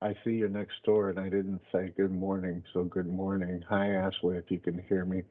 I see you next door and I didn't say good morning, so good morning. Hi, Ashley, if you can hear me.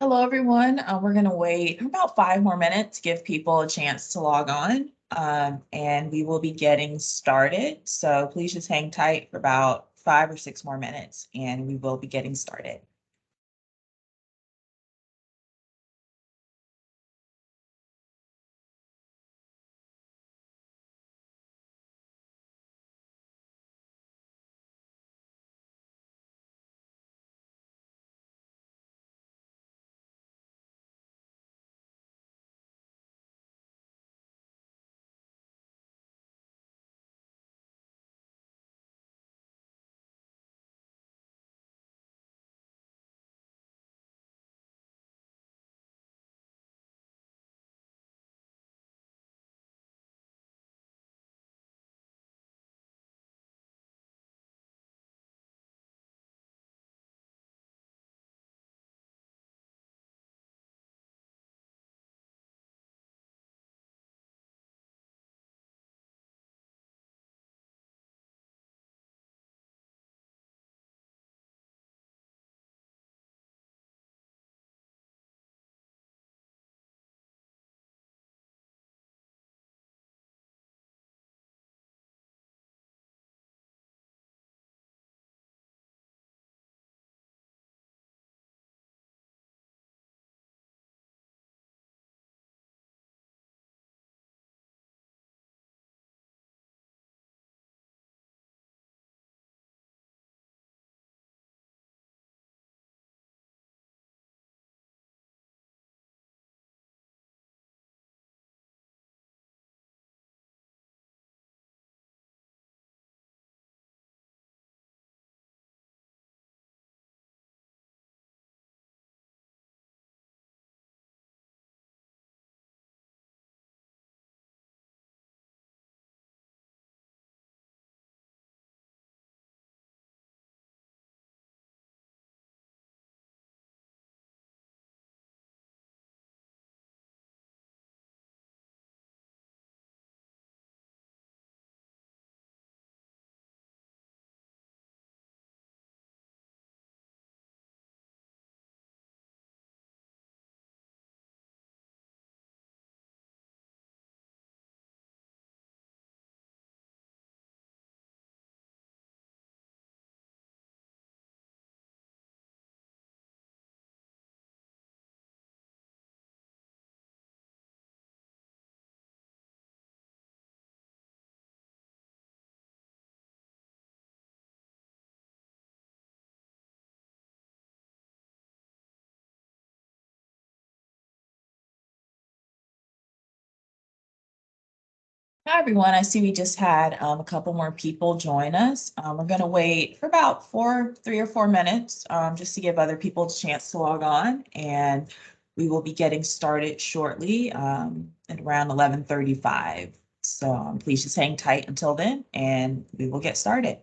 Hello, everyone. We're going to wait about 5 more minutes to give people a chance to log on, and we will be getting started. So please just hang tight for about 5 or 6 more minutes, and we will be getting started. Hi, everyone. I see we just had a couple more people join us. We're going to wait for about 3 or 4 minutes just to give other people a chance to log on, and we will be getting started shortly at around 11:35. So please just hang tight until then, and we will get started.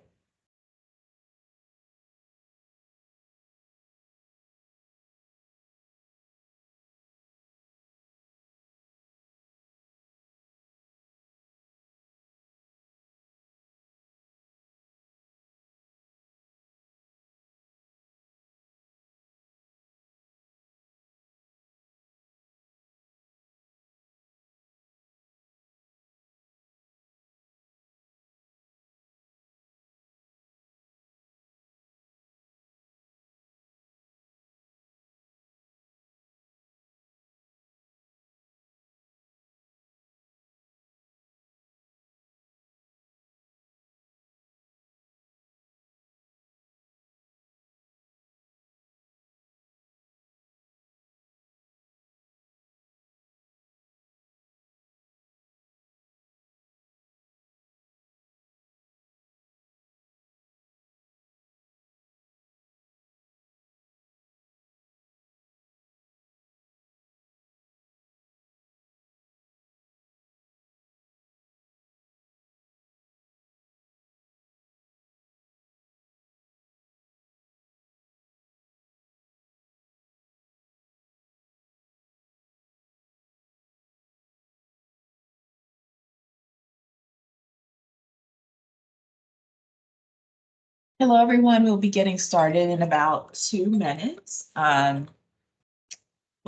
Hello, everyone. We'll be getting started in about 2 minutes.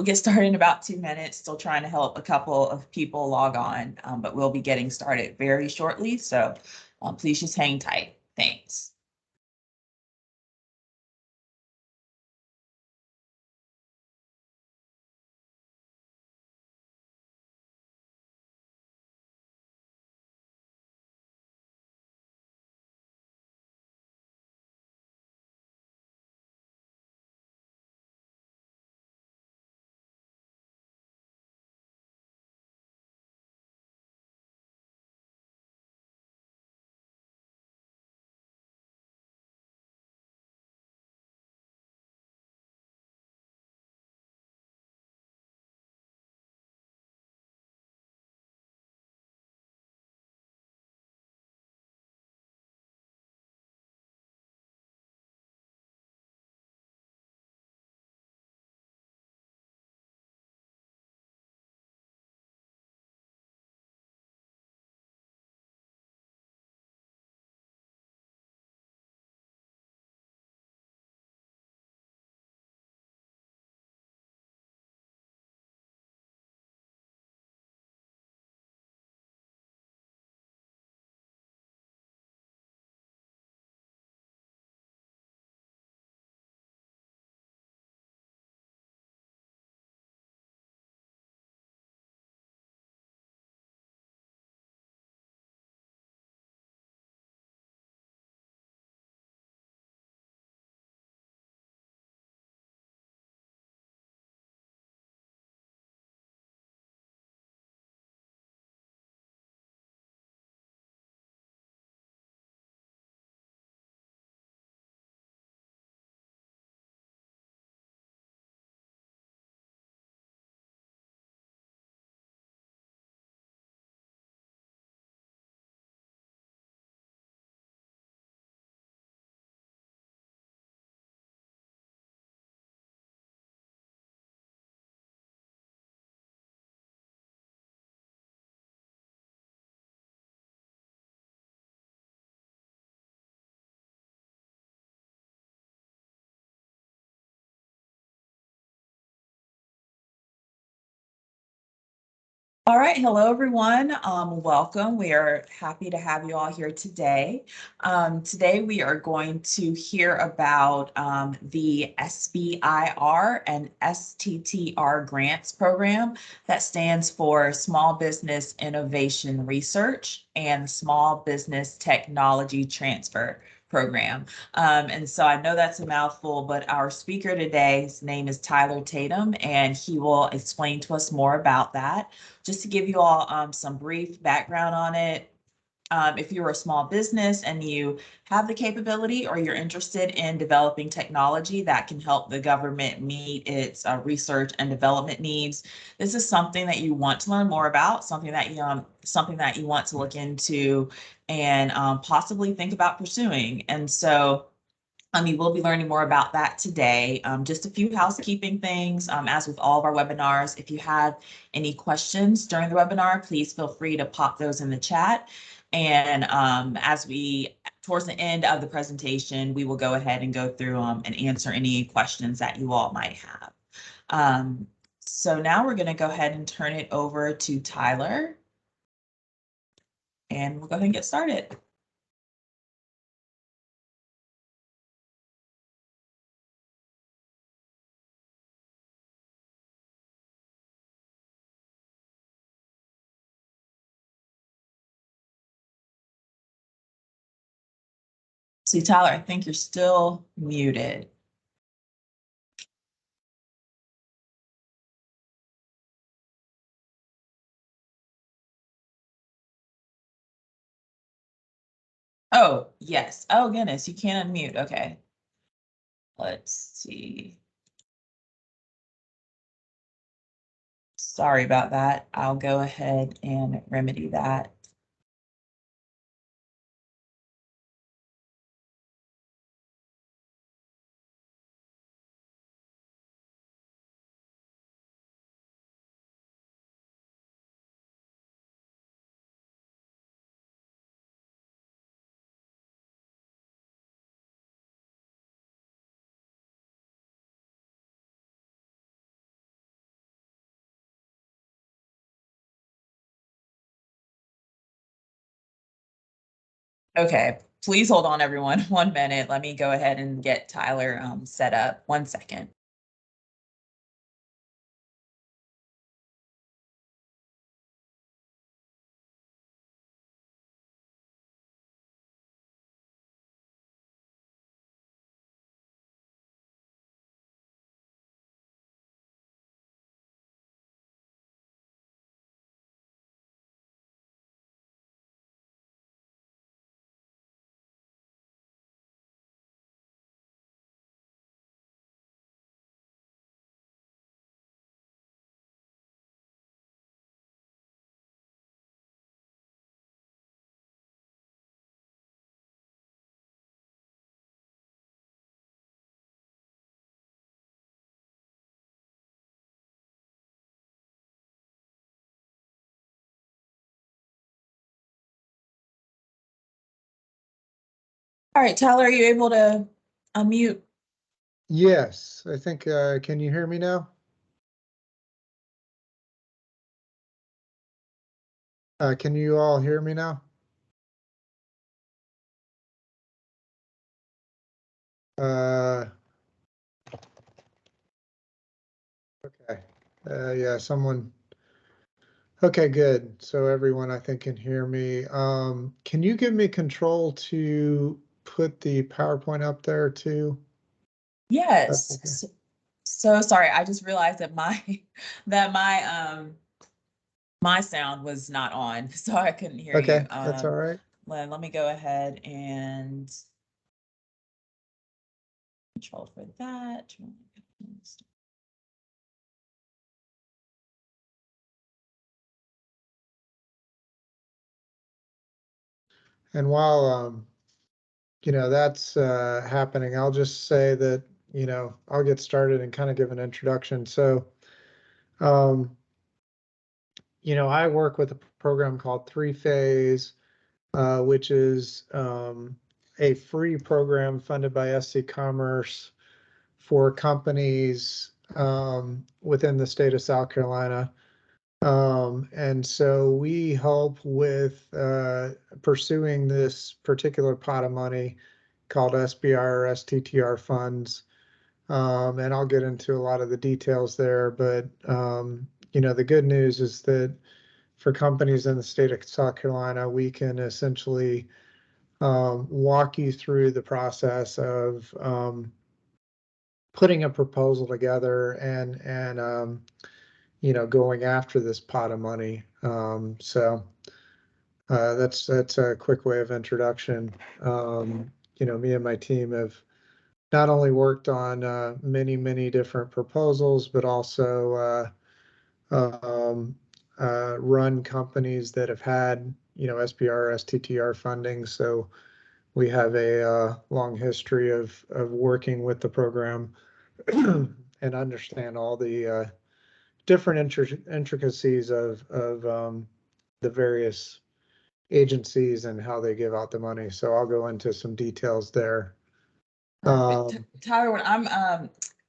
we'll get started in about 2 minutes. Still trying to help a couple of people log on, but we'll be getting started very shortly. So please just hang tight. Thanks. All right, hello everyone. Welcome. We are happy to have you all here today. Today we are going to hear about the SBIR and STTR grants program that stands for Small Business Innovation Research and Small Business Technology Transfer Program. And so I know that's a mouthful, but our speaker today's name is Tyler Tatum, and he will explain to us more about that. Just to give you all some brief background on it, if you're a small business and you have the capability or you're interested in developing technology that can help the government meet its research and development needs, this is something that you want to learn more about, something that you want to look into and possibly think about pursuing. And so you will be learning more about that today. Just a few housekeeping things. As with all of our webinars, if you have any questions during the webinar, please feel free to pop those in the chat. And towards the end of the presentation, we will go ahead and go through and answer any questions that you all might have. So now we're going to go ahead and turn it over to Tyler. And we'll go ahead and get started. See, Tyler, I think you're still muted. Oh, yes. Oh, goodness, you can't unmute. Okay. Let's see. Sorry about that. I'll go ahead and remedy that. Okay, please hold on, everyone. 1 minute. Let me go ahead and get Tyler set up. 1 second. All right, Tyler, are you able to unmute? Yes, I think, can you hear me now? Can you all hear me now? Okay, yeah, someone. Okay, good. So everyone I think can hear me. Can you give me control to put the PowerPoint up there too? That's Yes. okay. So sorry, I just realized that my that my sound was not on, so I couldn't hear you. Okay, that's all right. Let me go ahead and control for that. And while that's happening, I'll just say that, I'll get started and kind of give an introduction. So, um, I work with a program called Three Phase, which is a free program funded by SC Commerce for companies within the state of South Carolina. And so we help with pursuing this particular pot of money called SBIR or STTR funds. And I'll get into a lot of the details there, but the good news is that for companies in the state of South Carolina, we can essentially walk you through the process of putting a proposal together and going after this pot of money. So that's a quick way of introduction. Me and my team have not only worked on many different proposals, but also run companies that have had SBR, STTR funding. So we have a long history of working with the program and understand all the different intricacies of the various agencies and how they give out the money. So I'll go into some details there. Perfect. Tyler, when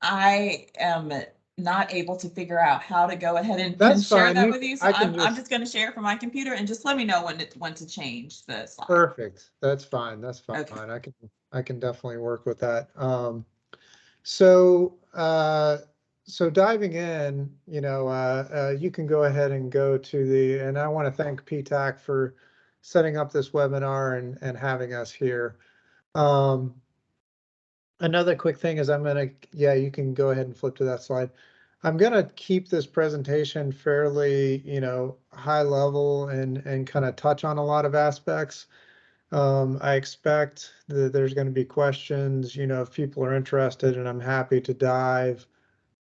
I am not able to figure out how to go ahead and That's share fine. that with you, so I can I'm just going to share it from my computer and just let me know when to change the slide. Perfect. That's fine. That's fine. Okay. I can definitely work with that. So so diving in, you can go ahead and go to and I want to thank PTAC for setting up this webinar and having us here. Another quick thing is you can go ahead and flip to that slide. I'm gonna keep this presentation fairly, high level and kind of touch on a lot of aspects. I expect that there's going to be questions, if people are interested, and I'm happy to dive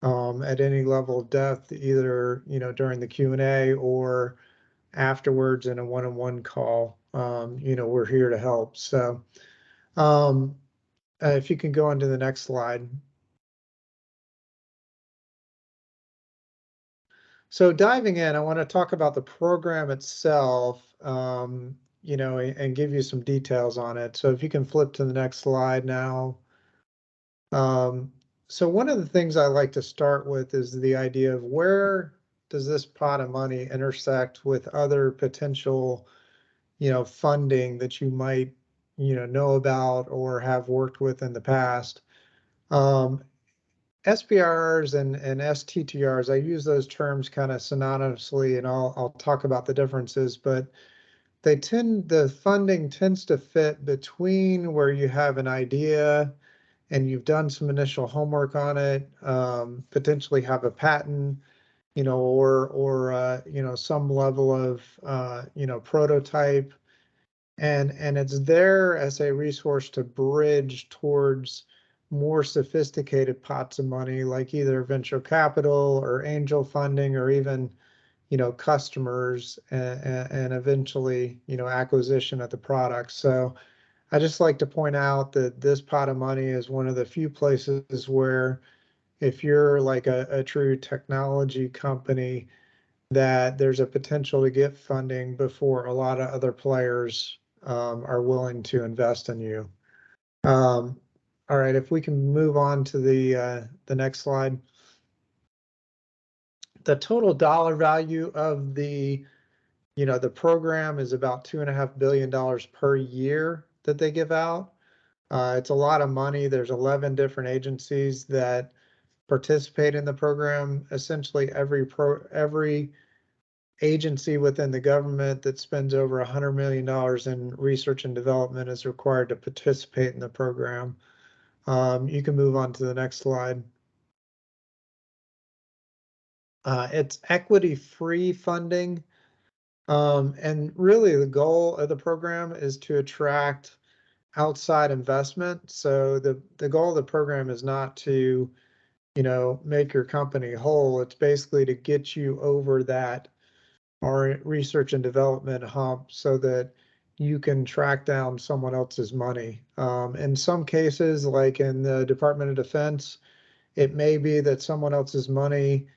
at any level of depth, either, during the Q&A or afterwards in a one-on-one call. We're here to help. So if you can go on to the next slide. So diving in, I want to talk about the program itself, and give you some details on it. So if you can flip to the next slide now. So one of the things I like to start with is the idea of where does this pot of money intersect with other potential, funding that you might, know about or have worked with in the past. SBIRs and STTRs, I use those terms kind of synonymously, and I'll talk about the differences, but the funding tends to fit between where you have an idea and you've done some initial homework on it, potentially have a patent, or some level of prototype, and it's there as a resource to bridge towards more sophisticated pots of money, like either venture capital or angel funding, or even customers, and eventually acquisition of the product. So I just like to point out that this pot of money is one of the few places where, if you're like a true technology company, that there's a potential to get funding before a lot of other players are willing to invest in you. All right, if we can move on to the next slide. The total dollar value of the program is about $2.5 billion per year that they give out. It's a lot of money. There's 11 different agencies that participate in the program. Essentially, every agency within the government that spends over $100 million in research and development is required to participate in the program. You can move on to the next slide. It's equity-free funding. And really the goal of the program is to attract outside investment. So the goal of the program is not to, make your company whole. It's basically to get you over that research and development hump so that you can track down someone else's money. In some cases, like in the Department of Defense, it may be that someone else's money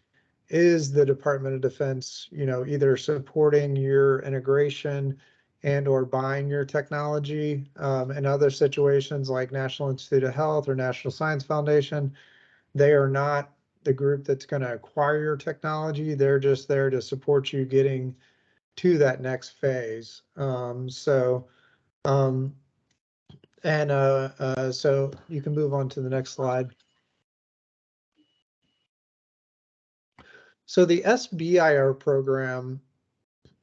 is the Department of Defense, either supporting your integration and or buying your technology. In other situations like National Institute of Health or National Science Foundation, they are not the group that's going to acquire your technology. They're just there to support you getting to that next phase. So you can move on to the next slide. So the SBIR program,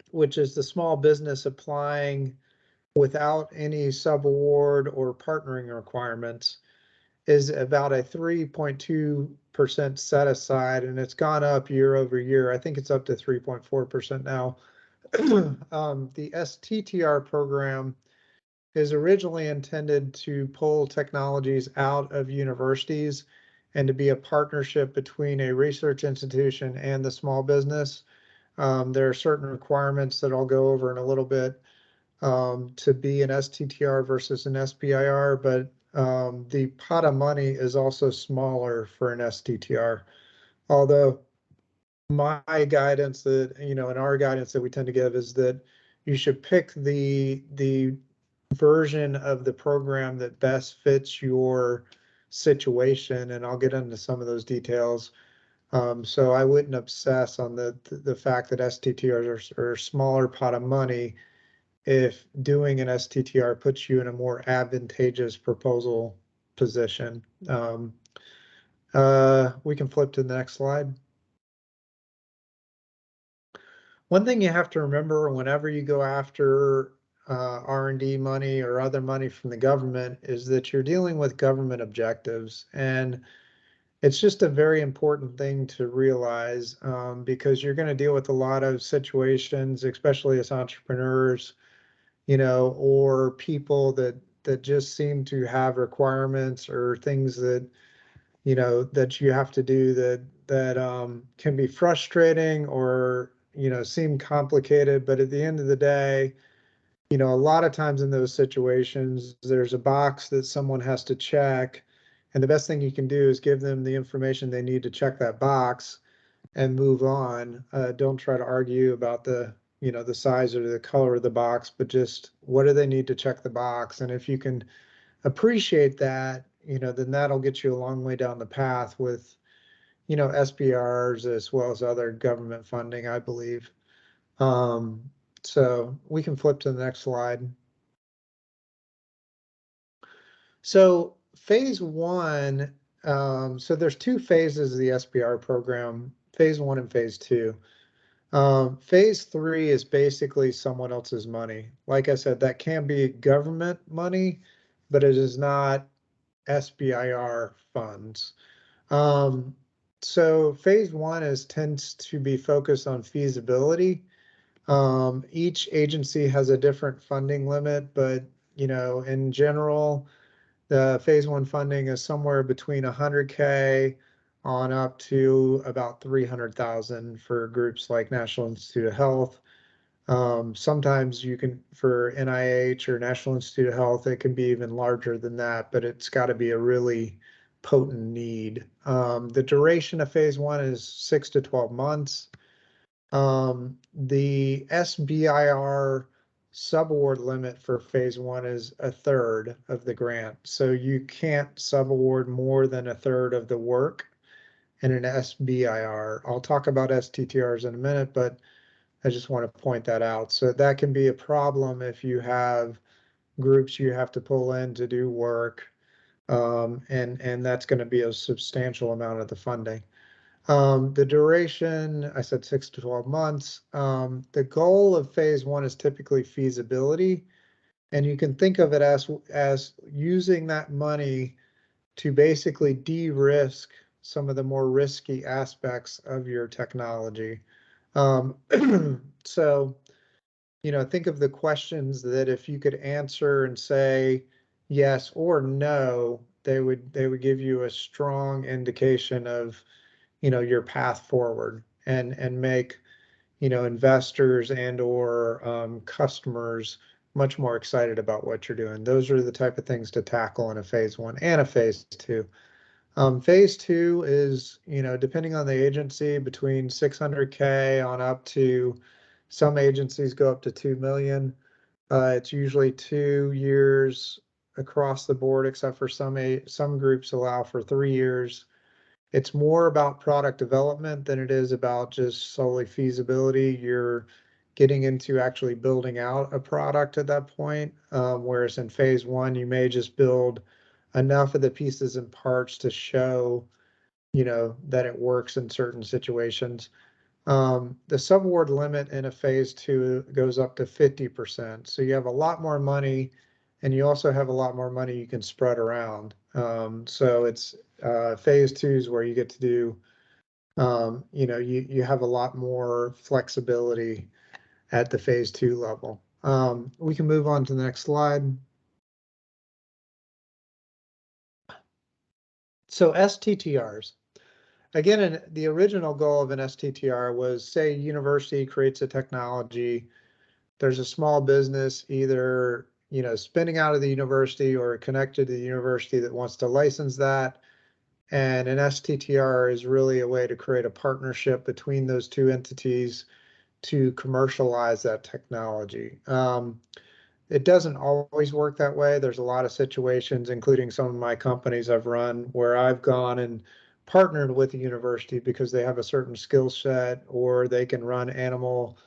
which is the small business applying without any subaward or partnering requirements, is about a 3.2% set aside, and it's gone up year over year. I think it's up to 3.4% now. The STTR program is originally intended to pull technologies out of universities and to be a partnership between a research institution and the small business. There are certain requirements that I'll go over in a little bit to be an STTR versus an SBIR, but the pot of money is also smaller for an STTR. Although my guidance that, and our guidance that we tend to give is that you should pick the version of the program that best fits your situation, and I'll get into some of those details. So I wouldn't obsess on the fact that STTRs are a smaller pot of money if doing an STTR puts you in a more advantageous proposal position. We can flip to the next slide. One thing you have to remember whenever you go after R&D money or other money from the government is that you're dealing with government objectives, and it's just a very important thing to realize, because you're going to deal with a lot of situations, especially as entrepreneurs, or people that just seem to have requirements or things that that you have to do that can be frustrating or seem complicated. But at the end of the day, a lot of times in those situations, there's a box that someone has to check, and the best thing you can do is give them the information they need to check that box and move on. Don't try to argue about the size or the color of the box, but just what do they need to check the box. And if you can appreciate that, then that'll get you a long way down the path with SBIRs as well as other government funding, I believe. So we can flip to the next slide. So phase one, so there's two phases of the SBIR program, phase one and phase two. Phase three is basically someone else's money. Like I said, that can be government money, but it is not SBIR funds. So phase one tends to be focused on feasibility. Each agency has a different funding limit, but in general, the phase one funding is somewhere between 100K on up to about 300,000 for groups like National Institute of Health. Sometimes you can, for NIH or National Institute of Health, it can be even larger than that, but it's got to be a really potent need. The duration of phase one is 6 to 12 months. The SBIR subaward limit for phase one is a third of the grant. So you can't subaward more than a third of the work in an SBIR. I'll talk about STTRs in a minute, but I just want to point that out. So that can be a problem if you have groups you have to pull in to do work, and that's going to be a substantial amount of the funding. The duration, I said 6 to 12 months. The goal of phase one is typically feasibility, and you can think of it as using that money to basically de-risk some of the more risky aspects of your technology. So, think of the questions that if you could answer and say yes or no, they would give you a strong indication of your path forward and make investors and or customers much more excited about what you're doing. Those are the type of things to tackle in a phase one and a phase two. Phase two is, depending on the agency, between 600K on up to, some agencies go up to 2 million. It's usually 2 years across the board, except for some groups allow for 3 years. It's more about product development than it is about just solely feasibility. You're getting into actually building out a product at that point, whereas in phase one, you may just build enough of the pieces and parts to show, that it works in certain situations. The subaward limit in a phase two goes up to 50%. So you have a lot more money, and you also have a lot more money you can spread around. So it's phase two is where you get to do, you have a lot more flexibility at the phase two level. We can move on to the next slide. So STTRs. Again, the original goal of an STTR was, say, a university creates a technology. There's a small business either spinning out of the university or connected to the university that wants to license that. And an STTR is really a way to create a partnership between those two entities to commercialize that technology. It doesn't always work that way. There's a lot of situations, including some of my companies I've run, where I've gone and partnered with the university because they have a certain skill set, or they can run animal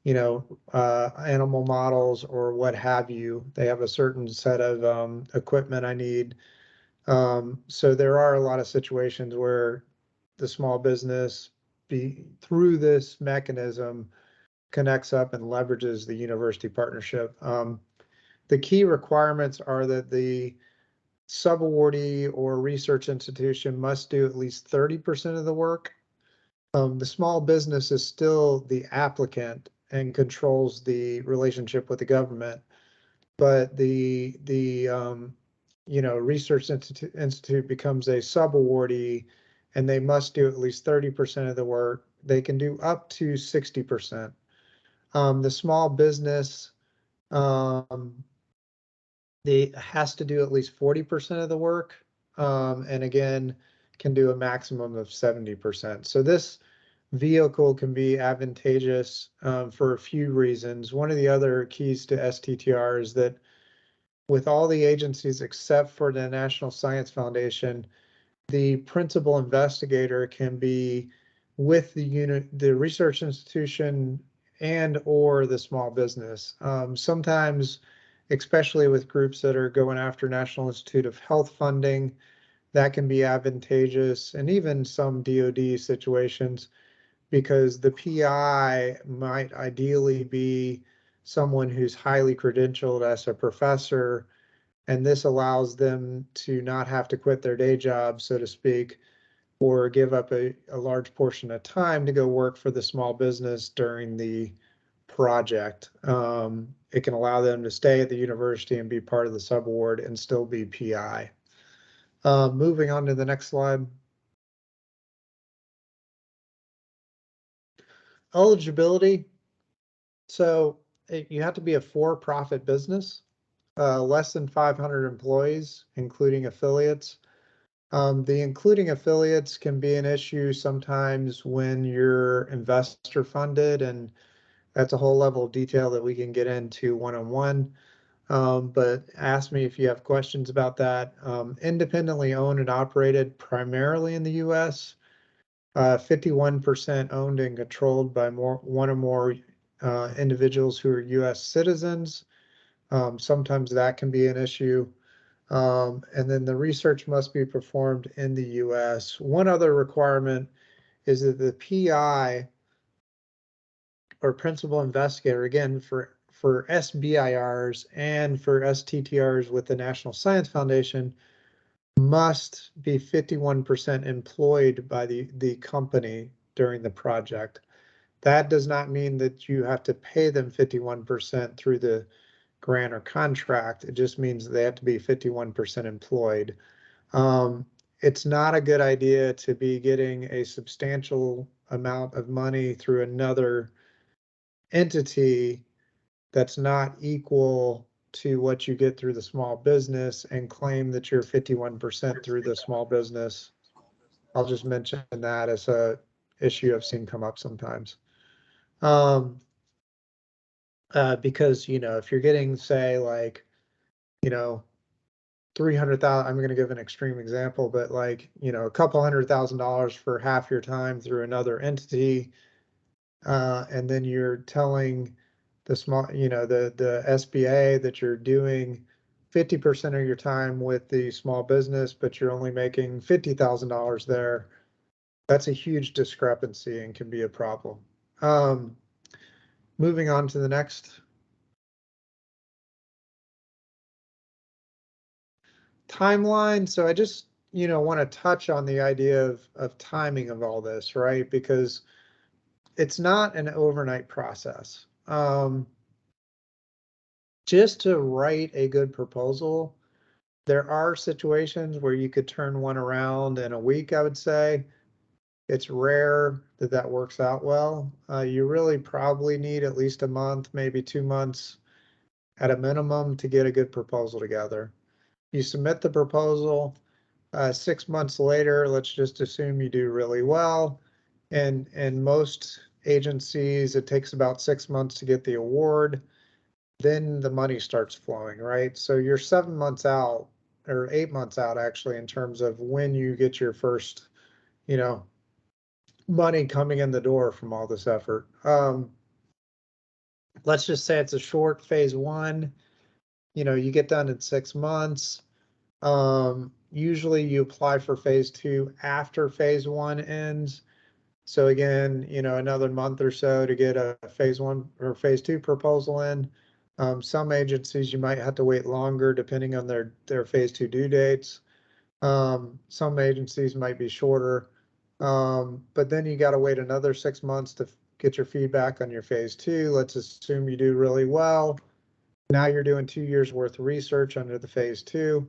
models or what have you. They have a certain set of equipment I need. So there are a lot of situations where the small business, through this mechanism, connects up and leverages the university partnership. The key requirements are that the subawardee or research institution must do at least 30% of the work. The small business is still the applicant and controls the relationship with the government, but the research institute becomes a subawardee, and they must do at least 30% of the work. They can do up to 60%. The small business has to do at least 40% of the work, and again, can do a maximum of 70%. So this vehicle can be advantageous for a few reasons. One of the other keys to STTR is that with all the agencies except for the National Science Foundation, the principal investigator can be with the research institution and or the small business. Sometimes, especially with groups that are going after National Institute of Health funding, that can be advantageous, and even some DoD situations, because the PI might ideally be someone who's highly credentialed as a professor, and this allows them to not have to quit their day job, so to speak, or give up a large portion of time to go work for the small business during the project. It can allow them to stay at the university and be part of the subaward and still be PI. Moving on to the next slide. Eligibility. So you have to be a for-profit business, less than 500 employees, including affiliates. The including affiliates can be an issue sometimes when you're investor funded, and that's a whole level of detail that we can get into one-on-one. But ask me if you have questions about that. Independently owned and operated primarily in the US, 51% owned and controlled by one or more individuals who are US citizens. Sometimes that can be an issue. And then the research must be performed in the US. One other requirement is that the PI or principal investigator, again, for SBIRs and for STTRs with the National Science Foundation, must be 51% employed by the company during the project. That does not mean that you have to pay them 51% through the grant or contract. It just means they have to be 51% employed. It's not a good idea to be getting a substantial amount of money through another entity that's not equal to what you get through the small business and claim that you're 51% through the small business. I'll just mention that as a issue I've seen come up sometimes. Because, if you're getting, say, like, 300,000, I'm going to give an extreme example, but like, a couple $100,000 for half your time through another entity, and then you're telling the small, the SBA that you're doing 50% of your time with the small business, but you're only making $50,000 there. That's a huge discrepancy and can be a problem. Moving on to the next. Timeline. So I just, want to touch on the idea of timing of all this, right? Because it's not an overnight process. Just to write a good proposal, there are situations where you could turn one around in a week, I would say. It's rare that that works out well. You really probably need at least a month, maybe 2 months at a minimum to get a good proposal together. You submit the proposal, 6 months later, let's just assume you do really well. And most agencies, it takes about 6 months to get the award. Then the money starts flowing, right? So you're 7 months out, or 8 months out actually, in terms of when you get your first, money coming in the door from all this effort. Let's just say it's a short phase one, you get done in 6 months. Usually you apply for phase two after phase one ends. So again, another month or so to get a phase one or phase two proposal in. Some agencies you might have to wait longer depending on their phase two due dates. Some agencies might be shorter. But then you got to wait another 6 months to get your feedback on your phase two. Let's assume you do really well. Now you're doing 2 years worth of research under the phase two,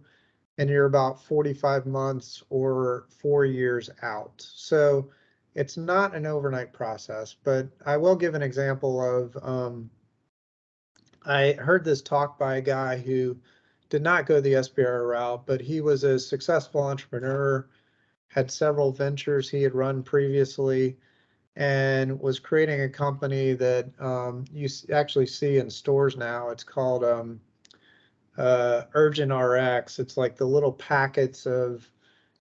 and you're about 45 months or 4 years out. So it's not an overnight process, but I will give an example of, I heard this talk by a guy who did not go the SBIR route, but he was a successful entrepreneur, had several ventures he had run previously, and was creating a company that you actually see in stores now. It's called Urgent RX. It's like the little packets of,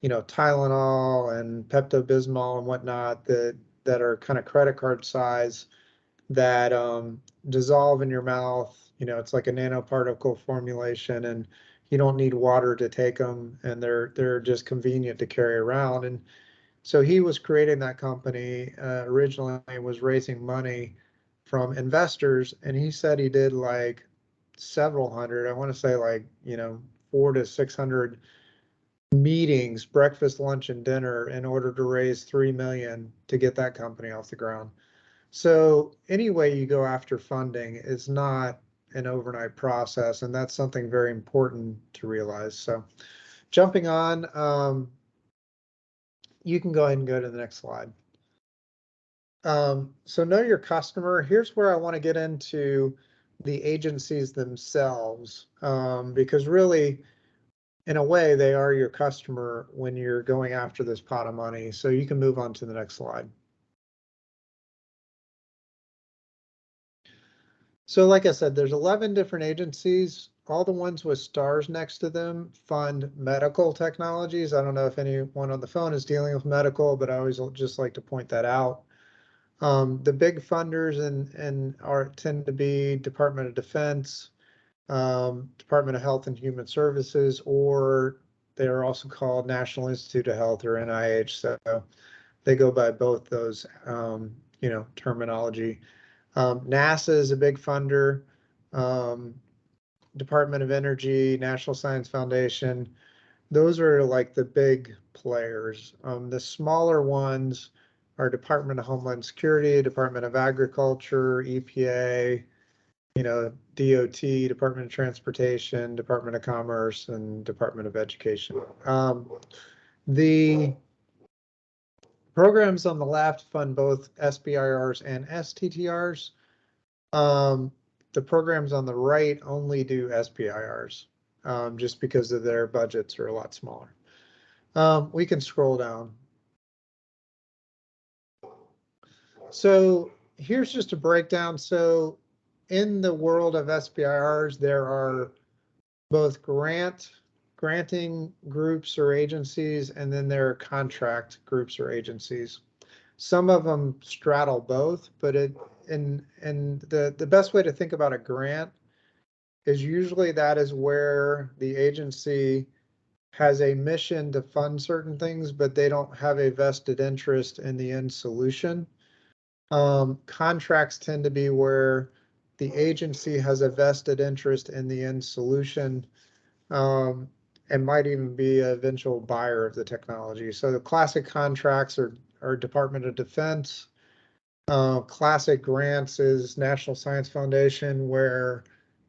Tylenol and Pepto-Bismol and whatnot that are kind of credit card size. that dissolve in your mouth. You know, it's like a nanoparticle formulation, and you don't need water to take them, and they're just convenient to carry around. And so he was creating that company originally, was raising money from investors, and he said he did like several hundred, I want to say like, you know, 400 to 600 meetings, breakfast, lunch, and dinner in order to raise 3 million to get that company off the ground. So any way you go after funding is not an overnight process, and that's something very important to realize. So jumping on, you can go ahead and go to the next slide. So know your customer. Here's where I want to get into the agencies themselves, because really, in a way, they are your customer when you're going after this pot of money. So you can move on to the next slide. So like I said, there's 11 different agencies. All the ones with stars next to them fund medical technologies. I don't know if anyone on the phone is dealing with medical, but I always just like to point that out. The big funders tend to be Department of Defense, Department of Health and Human Services, or they're also called National Institute of Health or NIH. So they go by both those, you know, terminology. NASA is a big funder. Department of Energy, National Science Foundation. Those are like the big players. The smaller ones are Department of Homeland Security, Department of Agriculture, EPA, you know, DOT, Department of Transportation, Department of Commerce, and Department of Education. The programs on the left fund both SBIRs and STTRs. The programs on the right only do SBIRs, just because of their budgets are a lot smaller. We can scroll down. So here's just a breakdown. So in the world of SBIRs, there are both granting groups or agencies, and then there are contract groups or agencies. Some of them straddle both, but the best way to think about a grant is usually that is where the agency has a mission to fund certain things, but they don't have a vested interest in the end solution. Contracts tend to be where the agency has a vested interest in the end solution, and might even be an eventual buyer of the technology. So the classic contracts are Department of Defense. Classic grants is National Science Foundation, where,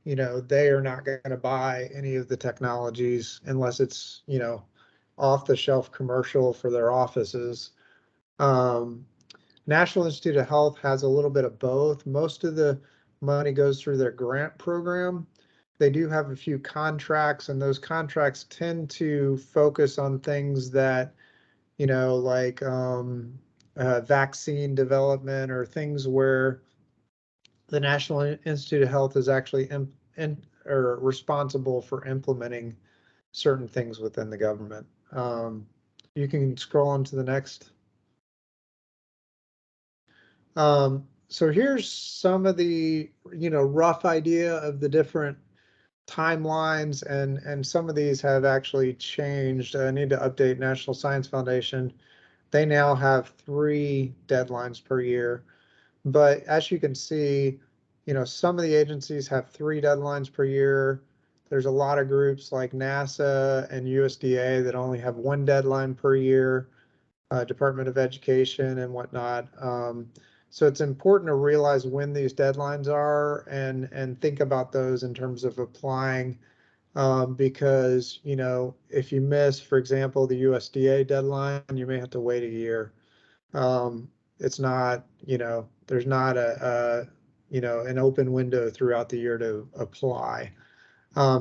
you know, they are not going to buy any of the technologies unless it's, you know, off the shelf commercial for their offices. National Institute of Health has a little bit of both. Most of the money goes through their grant program. They do have a few contracts, and those contracts tend to focus on things that, you know, like vaccine development or things where the National Institute of Health is actually or responsible for implementing certain things within the government. You can scroll on to the next. So here's some of the, you know, rough idea of the different timelines, and some of these have actually changed. I need to update National Science Foundation. They now have 3 deadlines per year, but as you can see, you know, some of the agencies have 3 deadlines per year. There's a lot of groups like NASA and USDA that only have 1 deadline per year, Department of Education and whatnot. So it's important to realize when these deadlines are and think about those in terms of applying, because, you know, if you miss, for example, the USDA deadline, you may have to wait a year. It's not, you know, there's not you know, an open window throughout the year to apply.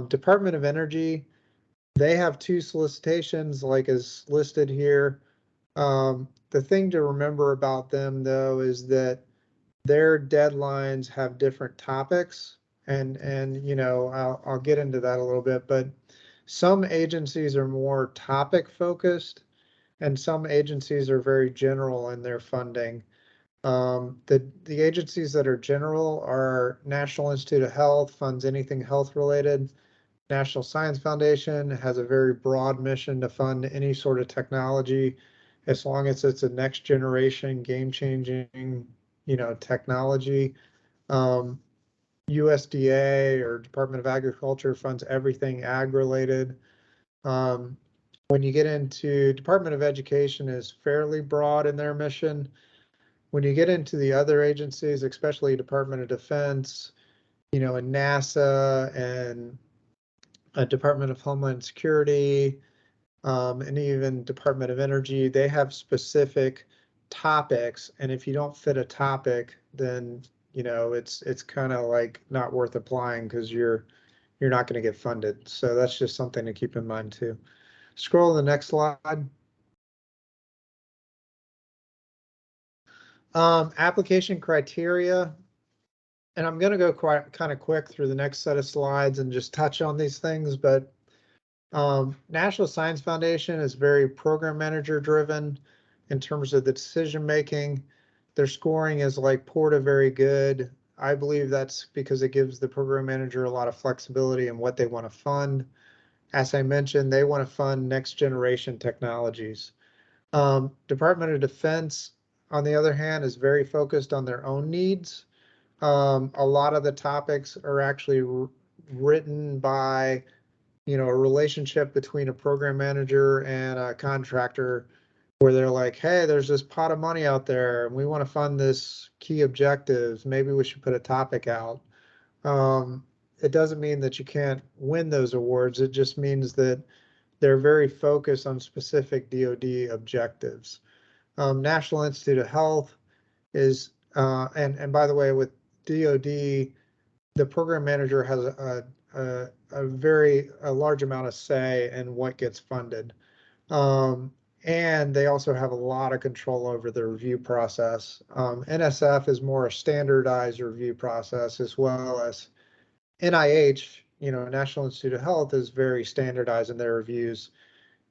Department of Energy, they have 2 solicitations, like is listed here. The thing to remember about them, though, is that their deadlines have different topics, and you know, I'll get into that a little bit, but some agencies are more topic focused, and some agencies are very general in their funding. The agencies that are general are National Institute of Health, funds anything health related. National Science Foundation has a very broad mission to fund any sort of technology, as long as it's a next generation, game changing, technology. USDA or Department of Agriculture funds everything ag related. When you get into Department of Education is fairly broad in their mission. When you get into the other agencies, especially Department of Defense, and NASA and Department of Homeland Security, and even Department of Energy, they have specific topics. And if you don't fit a topic, then it's kind of like not worth applying because you're not going to get funded. So that's just something to keep in mind too. Scroll to the next slide. Application criteria. And I'm going to go quite kind of quick through the next set of slides and just touch on these things, but National Science Foundation is very program manager driven in terms of the decision making. Their scoring is like poor to very good. I believe that's because it gives the program manager a lot of flexibility in what they want to fund. As I mentioned, they want to fund next generation technologies. Department of Defense, on the other hand, is very focused on their own needs. A lot of the topics are actually written by a relationship between a program manager and a contractor where they're like, hey, there's this pot of money out there and we want to fund this key objectives. Maybe we should put a topic out. It doesn't mean that you can't win those awards. It just means that they're very focused on specific DoD objectives. National Institute of Health is, and by the way, with DoD, the program manager has a large amount of say in what gets funded. And they also have a lot of control over the review process. NSF is more a standardized review process, as well as NIH, National Institute of Health, is very standardized in their reviews.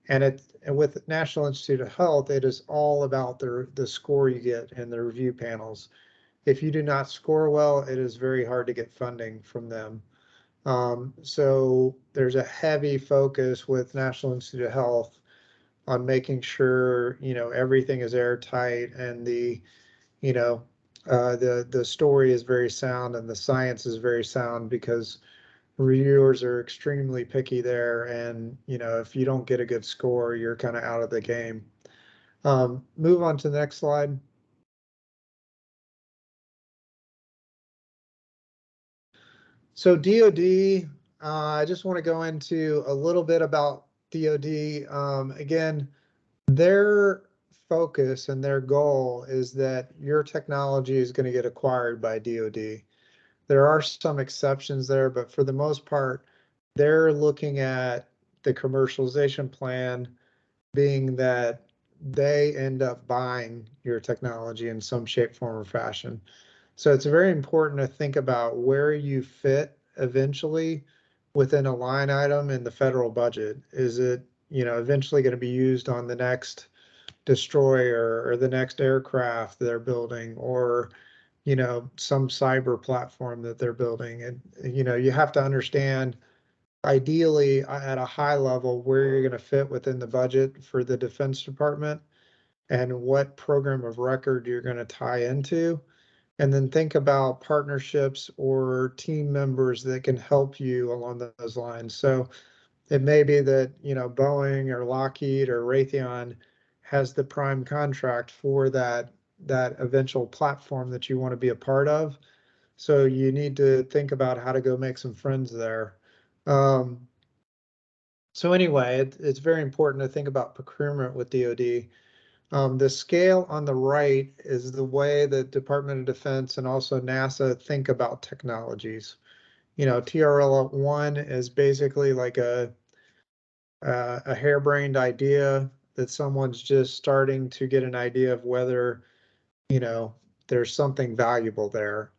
And with National Institute of Health, it is all about the score you get in the review panels. If you do not score well, it is very hard to get funding from them. So there's a heavy focus with National Institute of Health on making sure, everything is airtight and the story is very sound and the science is very sound, because reviewers are extremely picky there. And, if you don't get a good score, you're kind of out of the game. Move on to the next slide. So DoD, I just want to go into a little bit about DoD. Again, their focus and their goal is that your technology is going to get acquired by DoD. There are some exceptions there, but for the most part, they're looking at the commercialization plan being that they end up buying your technology in some shape, form, or fashion. So it's very important to think about where you fit eventually within a line item in the federal budget. Is it, eventually going to be used on the next destroyer or the next aircraft they're building, or, some cyber platform that they're building? And, you have to understand ideally at a high level where you're going to fit within the budget for the Defense Department and what program of record you're going to tie into. And then think about partnerships or team members that can help you along those lines. So it may be that, Boeing or Lockheed or Raytheon has the prime contract for that eventual platform that you want to be a part of. So you need to think about how to go make some friends there. So anyway, it's very important to think about procurement with DoD. The scale on the right is the way the Department of Defense and also NASA think about technologies. TRL 1 is basically like a harebrained idea that someone's just starting to get an idea of whether, there's something valuable there.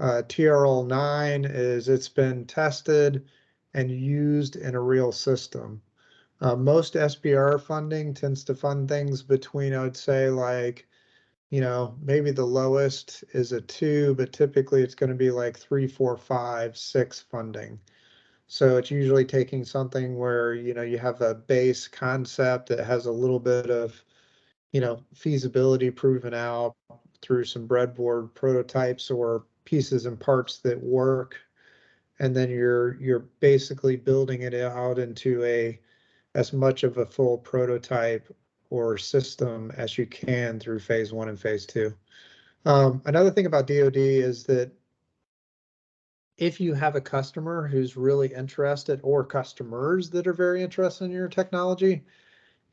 TRL 9 is it's been tested and used in a real system. Most SBIR funding tends to fund things between, I would say, like you know, maybe the lowest is a 2, but typically it's going to be like 3, 4, 5, 6 funding. So it's usually taking something where, you know, you have a base concept that has a little bit of, you know, feasibility proven out through some breadboard prototypes or pieces and parts that work. And then you're basically building it out into as much of a full prototype or system as you can through phase 1 and phase 2. Another thing about DoD is that if you have a customer who's really interested or customers that are very interested in your technology,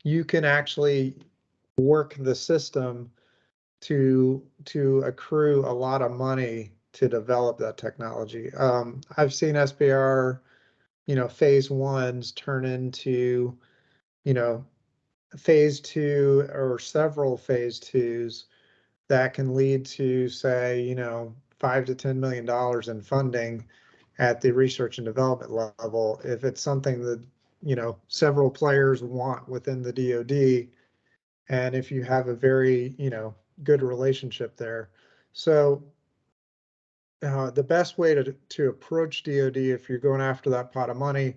you can actually work the system to accrue a lot of money to develop that technology. I've seen SBIR, you know, phase 1s turn into, you know, phase 2 or several phase 2s that can lead to, say, you know, $5 to $10 million in funding at the research and development level. If it's something that, you know, several players want within the DoD, and if you have a very, you know, good relationship there. So the best way to approach DoD if you're going after that pot of money,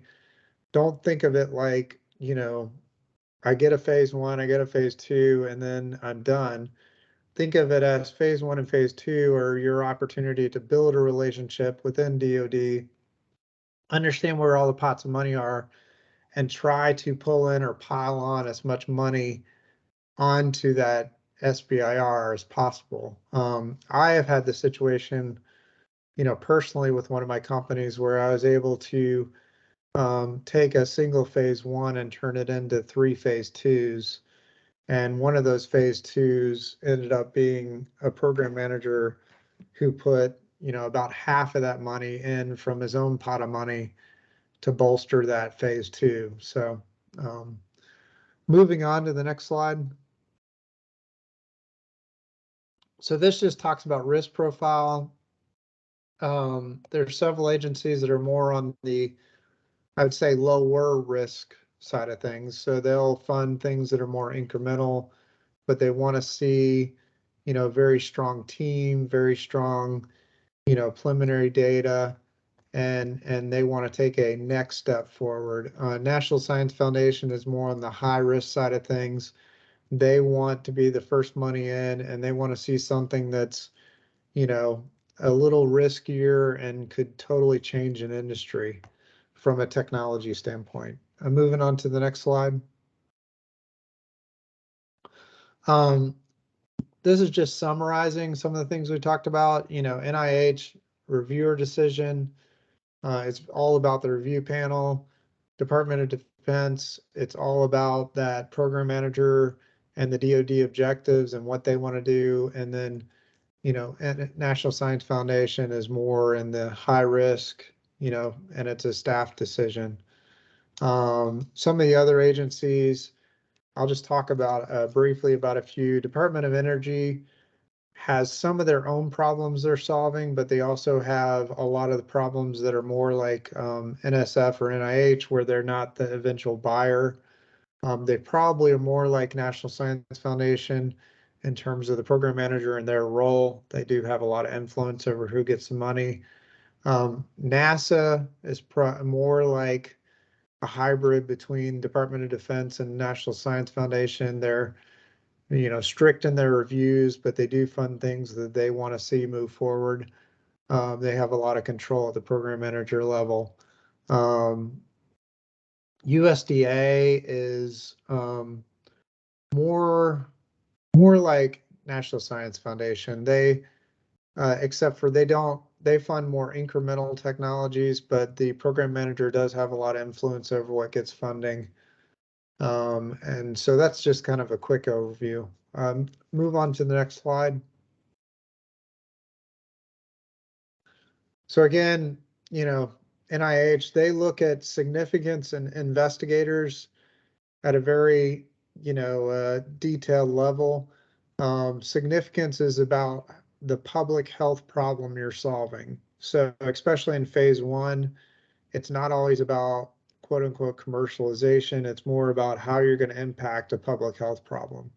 don't think of it like, you know, I get a phase 1, I get a phase 2, and then I'm done. Think of it as phase 1 and phase 2 are your opportunity to build a relationship within DoD, understand where all the pots of money are, and try to pull in or pile on as much money onto that SBIR as possible. I have had the situation, you know, personally with one of my companies where I was able to take a single phase 1 and turn it into 3 phase 2s. And one of those phase 2s ended up being a program manager who put, you know, about half of that money in from his own pot of money to bolster that phase 2. So moving on to the next slide. So this just talks about risk profile. There's several agencies that are more on the, I would say, lower risk side of things. So they'll fund things that are more incremental, but they want to see, you know, very strong team, very strong, you know, preliminary data, and they want to take a next step forward. National Science Foundation is more on the high risk side of things. They want to be the first money in, and they want to see something that's, you know, a little riskier and could totally change an industry from a technology standpoint. I'm moving on to the next slide. This is just summarizing some of the things we talked about. You know, NIH reviewer decision. It's all about the review panel. Department of Defense, it's all about that program manager and the DoD objectives and what they want to do. And then, you know, and National Science Foundation is more in the high risk, you know, and it's a staff decision. Some of the other agencies, I'll just talk about briefly about a few. Department of Energy has some of their own problems they're solving, but they also have a lot of the problems that are more like NSF or NIH, where they're not the eventual buyer. They probably are more like National Science Foundation in terms of the program manager and their role. They do have a lot of influence over who gets the money. NASA is more like a hybrid between Department of Defense and National Science Foundation. They're, you know, strict in their reviews, but they do fund things that they want to see move forward. They have a lot of control at the program manager level. USDA is more like National Science Foundation. They except for they fund more incremental technologies, but the program manager does have a lot of influence over what gets funding. And so that's just kind of a quick overview. Move on to the next slide. So again, you know, NIH, they look at significance in investigators at a very, you know, detailed level. Significance is about the public health problem you're solving. So especially in phase 1, it's not always about quote unquote commercialization. It's more about how you're going to impact a public health problem.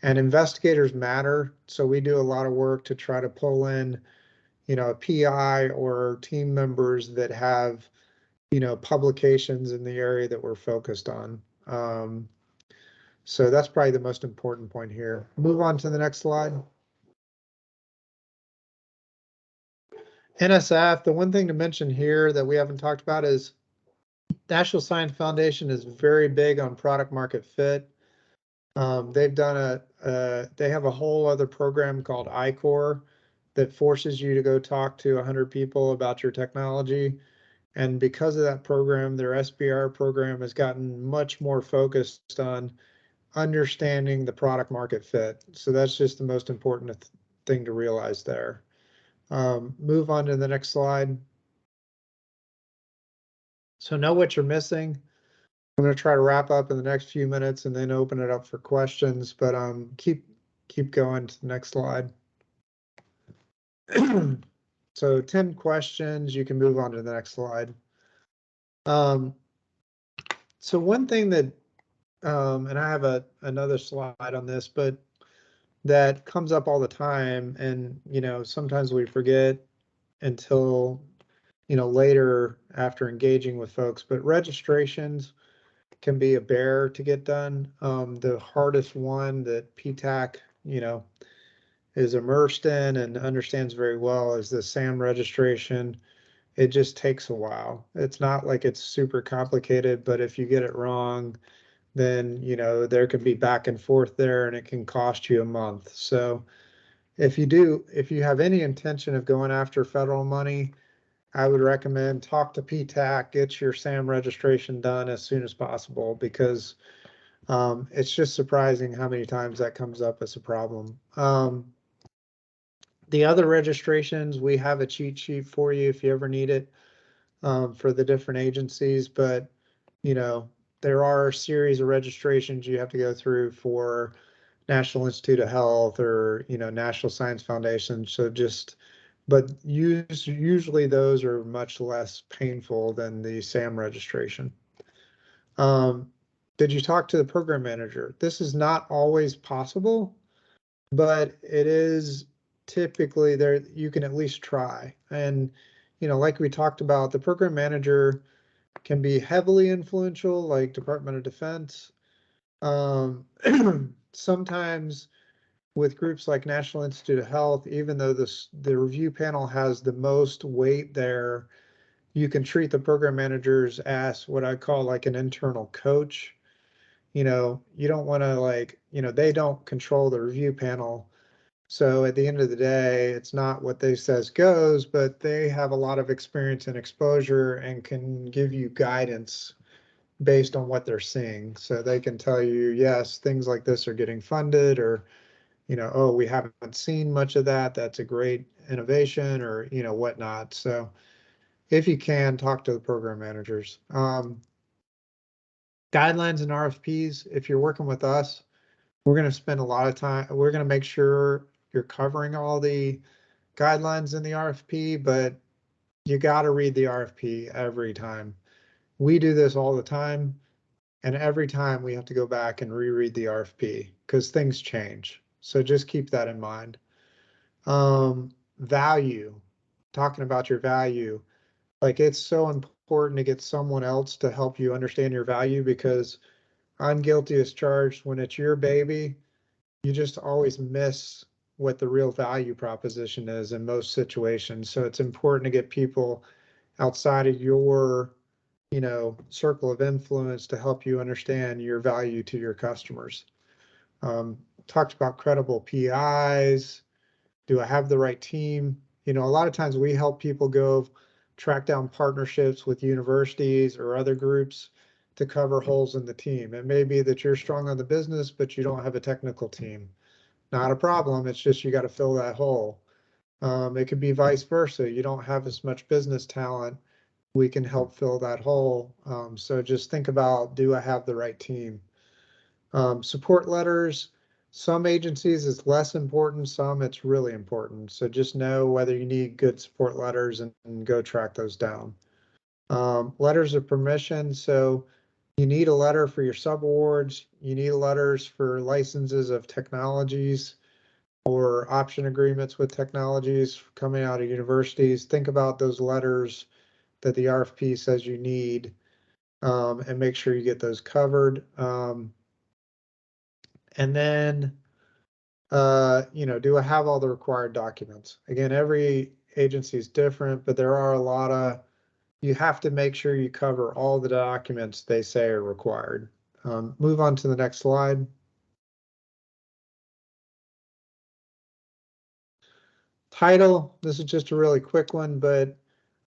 And investigators matter. So we do a lot of work to try to pull in, a PI or team members that have, publications in the area that we're focused on. So that's probably the most important point here. Move on to the next slide. NSF, the one thing to mention here that we haven't talked about is National Science Foundation is very big on product market fit. They've done they have a whole other program called I-Core that forces you to go talk to 100 people about your technology. And because of that program, their SBIR program has gotten much more focused on understanding the product market fit. So that's just the most important thing to realize there. Move on to the next slide. So know what you're missing. I'm going to try to wrap up in the next few minutes and then open it up for questions, but keep going to the next slide. So 10 questions, you can move on to the next slide. So one thing that, and I have another slide on this, but that comes up all the time, and sometimes we forget until later after engaging with folks, but registrations can be a bear to get done. The hardest one that PTAC, is immersed in and understands very well is the SAM registration. It just takes a while. It's not like it's super complicated, but if you get it wrong, then, there could be back and forth there and it can cost you a month. So if you have any intention of going after federal money, I would recommend talk to PTAC, get your SAM registration done as soon as possible, because it's just surprising how many times that comes up as a problem. The other registrations, we have a cheat sheet for you if you ever need it, for the different agencies, but there are a series of registrations you have to go through for National Institute of Health or National Science Foundation. So but usually those are much less painful than the SAM registration. Did you talk to the program manager? This is not always possible, but it is typically there. You can at least try. And, like we talked about, the program manager can be heavily influential, like Department of Defense. Sometimes with groups like National Institute of Health, even though the review panel has the most weight there, you can treat the program managers as what I call like an internal coach. You don't want to they don't control the review panel. So at the end of the day, it's not what they says goes, but they have a lot of experience and exposure and can give you guidance based on what they're seeing. So they can tell you, yes, things like this are getting funded, or, oh, we haven't seen much of that. That's a great innovation, or, whatnot. So if you can, talk to the program managers. Guidelines and RFPs, if you're working with us, we're going to spend a lot of time. We're going to make sure you're covering all the guidelines in the RFP, but you got to read the RFP every time. We do this all the time, and every time we have to go back and reread the RFP because things change. So just keep that in mind. Value, talking about your value, like it's so important to get someone else to help you understand your value, because I'm guilty as charged. When it's your baby, you just always miss what the real value proposition is in most situations. So it's important to get people outside of your, circle of influence to help you understand your value to your customers. Talked about credible PIs. Do I have the right team? A lot of times we help people go track down partnerships with universities or other groups to cover holes in the team. It may be that you're strong on the business, but you don't have a technical team. Not a problem. It's just you got to fill that hole. It could be vice versa. You don't have as much business talent. We can help fill that hole. So just think about, do I have the right team? Support letters. Some agencies it's less important, some it's really important. So just know whether you need good support letters and go track those down. Letters of permission. So You need a letter for your subawards. You need letters for licenses of technologies or option agreements with technologies coming out of universities. Think about those letters that the RFP says you need, and make sure you get those covered. And then, do I have all the required documents? Again, every agency is different, but there are a lot of, you have to make sure you cover all the documents they say are required. Move on to the next slide. Title, this is just a really quick one, but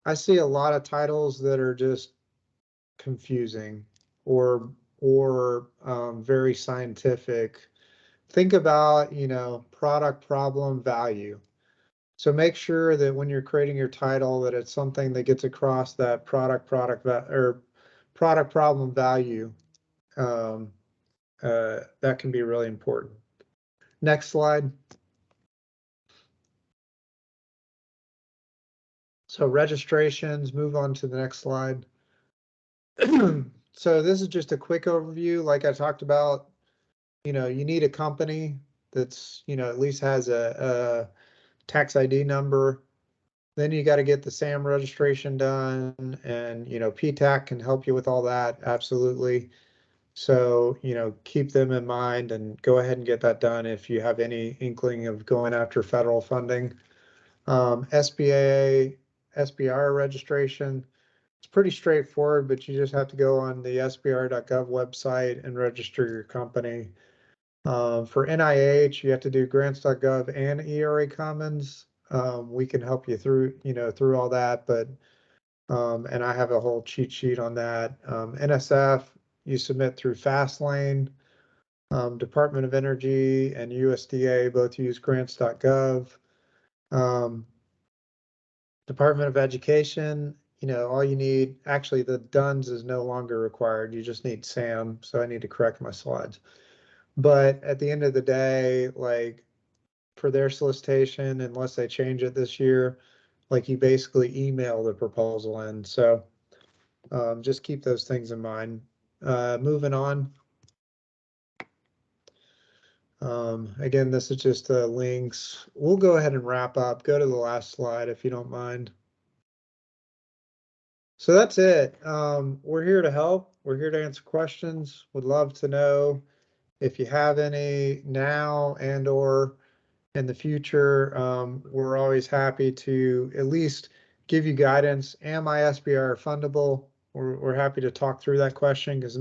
I see a lot of titles that are just confusing or very scientific. Think about, product, problem, value. So make sure that when you're creating your title that it's something that gets across that product, problem, value. That can be really important. Next slide. So registrations, move on to the next slide. So this is just a quick overview. Like I talked about, you need a company that's, at least has a tax ID number. Then you got to get the SAM registration done, and, PTAC can help you with all that. Absolutely. So, keep them in mind and go ahead and get that done if you have any inkling of going after federal funding. SBIR registration. It's pretty straightforward, but you just have to go on the SBIR.gov website and register your company. For NIH, you have to do grants.gov and ERA Commons. We can help you through all that, but and I have a whole cheat sheet on that. NSF, you submit through Fastlane. Department of Energy and USDA both use grants.gov. Department of Education, all you need, actually the DUNS is no longer required. You just need SAM, so I need to correct my slides. But at the end of the day, like for their solicitation, unless they change it this year, like you basically email the proposal in. So just keep those things in mind. Moving on. Again, this is just links. We'll go ahead and wrap up. Go to the last slide if you don't mind. So that's it. We're here to help. We're here to answer questions. Would love to know if you have any now and or in the future. We're always happy to at least give you guidance. Am I SBIR fundable? We're happy to talk through that question, because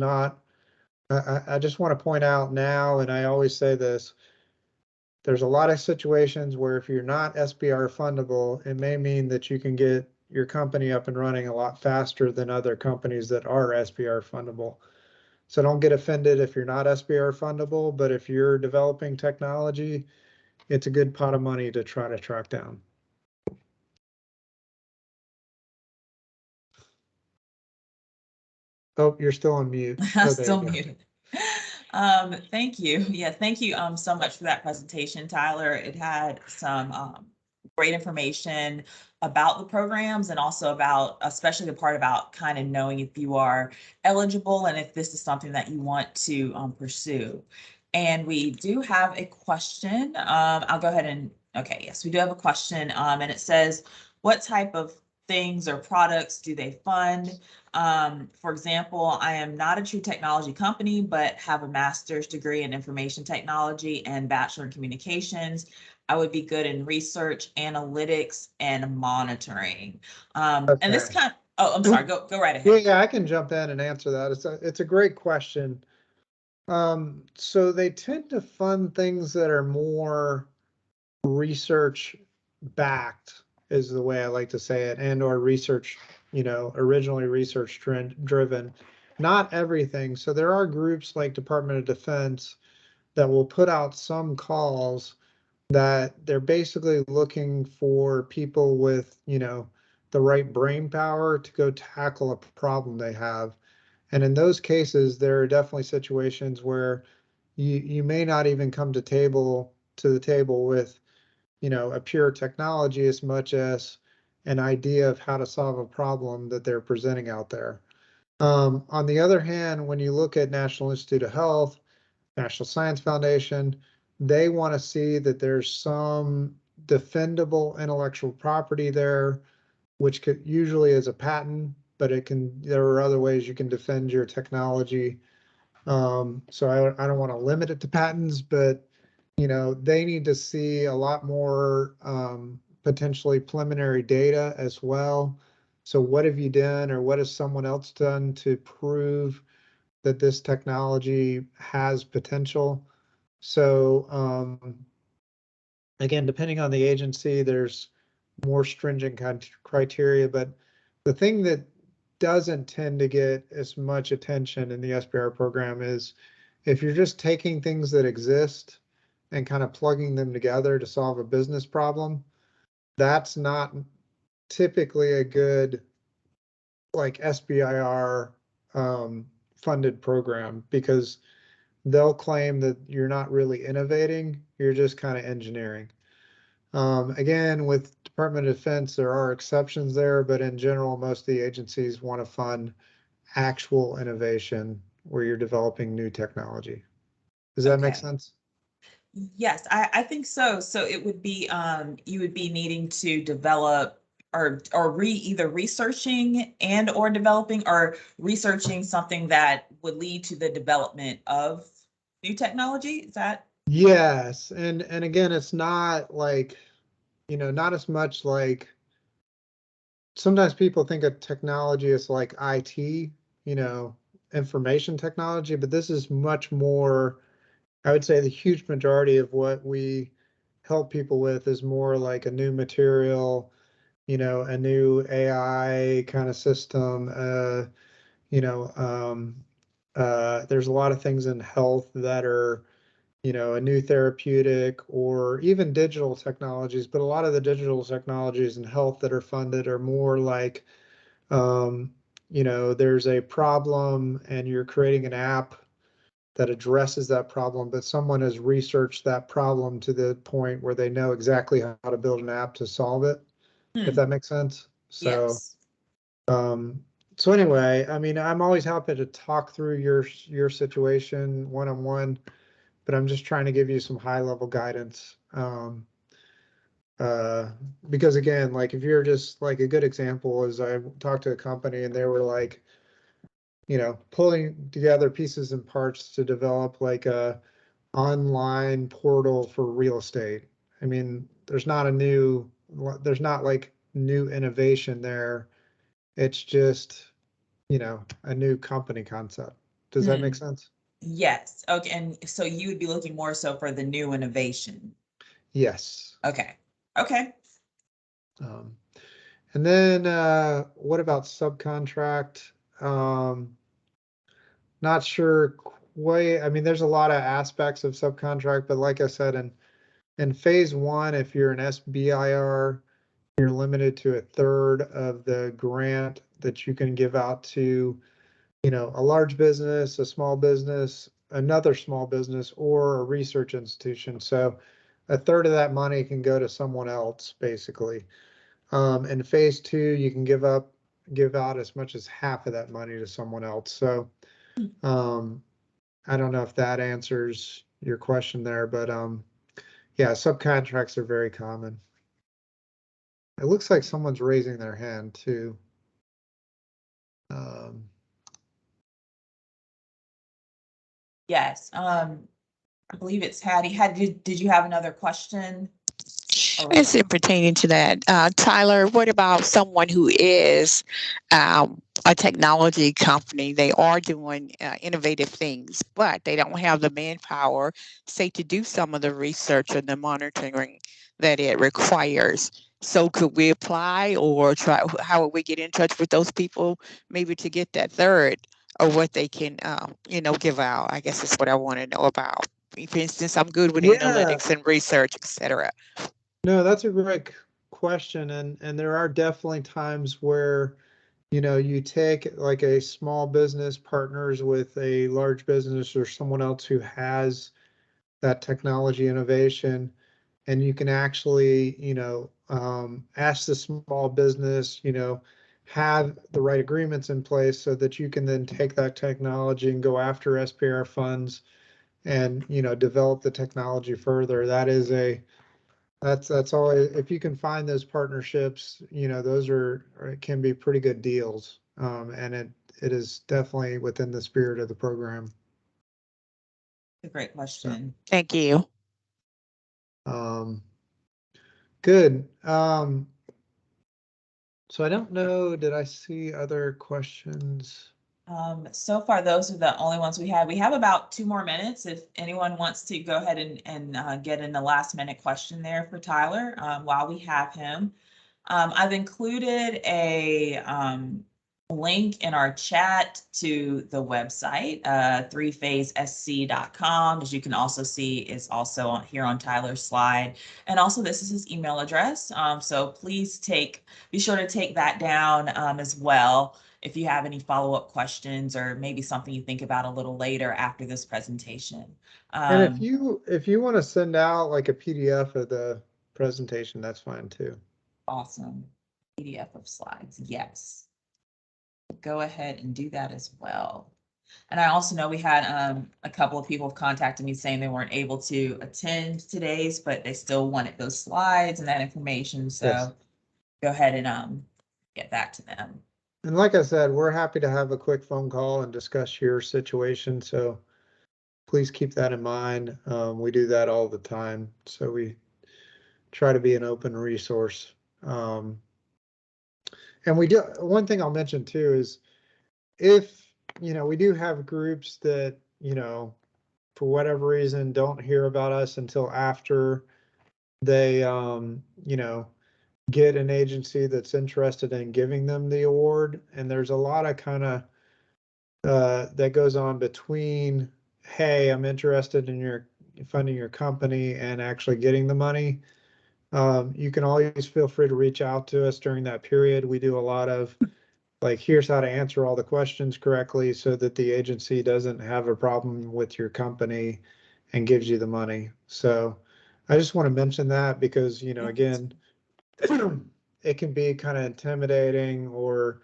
I just want to point out now, and I always say this, there's a lot of situations where if you're not SBIR fundable, it may mean that you can get your company up and running a lot faster than other companies that are SBIR fundable. So don't get offended if you're not SBIR fundable, but if you're developing technology, it's a good pot of money to try to track down. Oh, you're still on mute. I'm Oh, there still you go. muted. Thank you. Yeah, thank you so much for that presentation, Tyler. It had some great information about the programs, and also about, especially the part about kind of knowing if you are eligible and if this is something that you want to pursue. And we do have a question. I'll go ahead and, okay, yes, we do have a question. And it says, what type of things or products do they fund? For example, I am not a true technology company, but have a master's degree in information technology and bachelor in communications. I would be good in research, analytics, and monitoring. And this Okay. kind of, oh, I'm sorry, go right ahead. Yeah, I can jump in and answer that. It's a great question. So they tend to fund things that are more research backed, is the way I like to say it, and or research, originally research driven. Not everything. So there are groups like Department of Defense that will put out some calls that they're basically looking for people with, the right brain power to go tackle a problem they have. And in those cases, there are definitely situations where you may not even come to the table with, a pure technology as much as an idea of how to solve a problem that they're presenting out there. On the other hand, when you look at National Institute of Health, National Science Foundation, they want to see that there's some defendable intellectual property there, which could usually is a patent, but there are other ways you can defend your technology. So I don't want to limit it to patents, but they need to see a lot more potentially preliminary data as well. So what have you done, or what has someone else done to prove that this technology has potential? So again, depending on the agency, there's more stringent criteria, but the thing that doesn't tend to get as much attention in the SBIR program is if you're just taking things that exist and kind of plugging them together to solve a business problem, that's not typically a good like SBIR funded program, because they'll claim that you're not really innovating, you're just kind of engineering. Again, with Department of Defense, there are exceptions there, but in general, most of the agencies want to fund actual innovation where you're developing new technology. Does that make Okay. sense? Yes, I think so. So it would be, you would be needing to develop or either researching and or developing or researching something that would lead to the development of new technology. Is that? Yes, and again, it's not like, not as much like sometimes people think of technology as like IT, information technology, but this is much more, I would say the huge majority of what we help people with is more like a new material, a new AI kind of system. There's a lot of things in health that are, a new therapeutic or even digital technologies, but a lot of the digital technologies in health that are funded are more like, there's a problem and you're creating an app that addresses that problem, but someone has researched that problem to the point where they know exactly how to build an app to solve it, if that makes sense. So, Yes. um, so anyway, I mean, I'm always happy to talk through your situation one-on-one, but I'm just trying to give you some high level guidance. Uh, because again, like if you're just like a good example is I talked to a company and they were like, pulling together pieces and parts to develop like a online portal for real estate. I mean, there's not like new innovation there. It's just, a new company concept. Does that make Hmm. sense? Yes. Okay. And so you would be looking more so for the new innovation. Yes. Okay. Okay. Um, and then what about subcontract? Not sure quite. I mean, there's a lot of aspects of subcontract, but like I said, in phase one, if you're an SBIR, you're limited to a third of the grant that you can give out to, a large business, a small business, another small business, or a research institution. So a third of that money can go to someone else, basically. In phase two, you can give out as much as half of that money to someone else. So I don't know if that answers your question there, but yeah, subcontracts are very common. It looks like someone's raising their hand too. Um, Yes. I believe it's Hattie. Did you have another question? Is it pertaining to that? Tyler, what about someone who is a technology company? They are doing innovative things, but they don't have the manpower, say, to do some of the research and the monitoring that it requires. So could we apply or try? How would we get in touch with those people maybe to get that third or what they can, give out? I guess is what I want to know about. For instance, I'm good with yeah, analytics and research, etc. no, that's a great question, and there are definitely times where you take like a small business partners with a large business or someone else who has that technology innovation, and you can actually ask the small business, have the right agreements in place so that you can then take that technology and go after SBIR funds and, develop the technology further. That's always, if you can find those partnerships, those can be pretty good deals. And it is definitely within the spirit of the program. A great question. Thank you. Good. So I don't know, did I see other questions? So far, those are the only ones we have. We have about 2 more minutes. If anyone wants to go ahead and get in the last minute question there for Tyler, while we have him. I've included a link in our chat to the website, 3phasesc.com. As you can also see, is also on here on Tyler's slide. And also this is his email address. So please be sure to take that down as well if you have any follow-up questions or maybe something you think about a little later after this presentation. And if you want to send out like a PDF of the presentation, that's fine too. Awesome. PDF of slides. Yes. Go ahead and do that as well. And I also know we had a couple of people have contacted me saying they weren't able to attend today's, but they still wanted those slides and that information. So Yes. Go ahead and get back to them. And like I said, we're happy to have a quick phone call and discuss your situation. So please keep that in mind. We do that all the time. So we try to be an open resource. And we do, one thing I'll mention too is if, we do have groups that, for whatever reason, don't hear about us until after they, get an agency that's interested in giving them the award. And there's a lot of kind of that goes on between, hey, I'm interested in your funding your company and actually getting the money. You can always feel free to reach out to us during that period. We do a lot of like, here's how to answer all the questions correctly so that the agency doesn't have a problem with your company and gives you the money. So I just want to mention that because, again, it can be kind of intimidating or,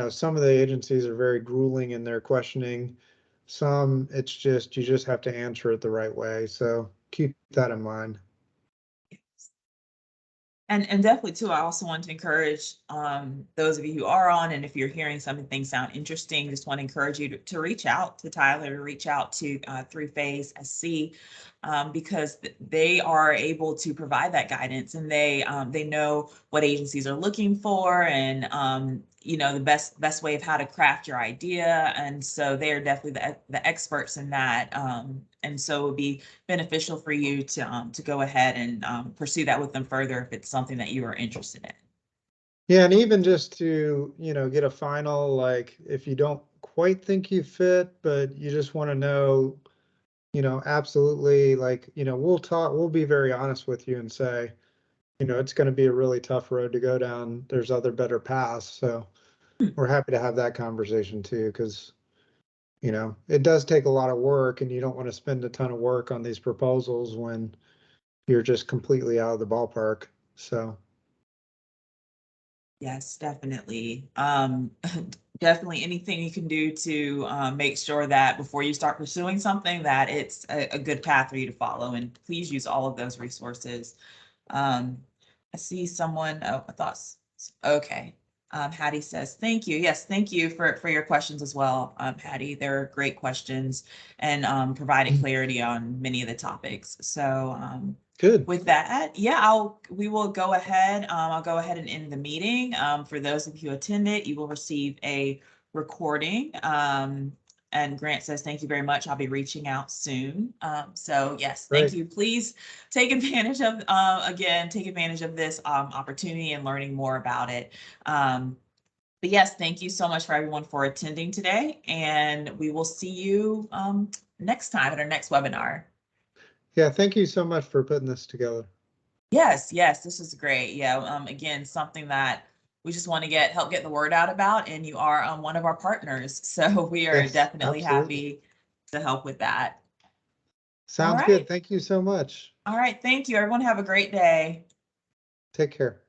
some of the agencies are very grueling in their questioning. Some, it's just, you just have to answer it the right way. So keep that in mind. And definitely too, I also want to encourage those of you who are on, and if you're hearing something things sound interesting, just want to encourage you to reach out to Tyler, to reach out to 3Phase SC, because they are able to provide that guidance, and they know what agencies are looking for, and the best way of how to craft your idea, and so they are definitely the experts in that, and so it would be beneficial for you to go ahead and pursue that with them further if it's something that you are interested in. Yeah, and even just to, get a final, like if you don't quite think you fit, but you just want to know, absolutely, like, we'll be very honest with you and say, it's going to be a really tough road to go down. There's other better paths. So we're happy to have that conversation too, because, it does take a lot of work and you don't want to spend a ton of work on these proposals when you're just completely out of the ballpark. So. Yes, definitely. Definitely anything you can do to make sure that before you start pursuing something that it's a good path for you to follow, and please use all of those resources. I see someone, oh, I thought, okay. Hattie says, thank you. Yes, thank you for your questions as well, Hattie. They're great questions and provided clarity on many of the topics. So Good. with that, yeah, we will go ahead. I'll go ahead and end the meeting. For those of you who attended, you will receive a recording. And Grant says, thank you very much. I'll be reaching out soon. So yes, thank you. Please take advantage of, again, take advantage of this opportunity and learning more about it. But yes, thank you so much for everyone for attending today. And we will see you next time at our next webinar. Yeah, thank you so much for putting this together. Yes, this is great. Yeah, again, something that we just want to help get the word out about, and you are one of our partners. So we are definitely happy to help with that. Sounds good. Thank you so much. All right, thank you. Everyone have a great day. Take care.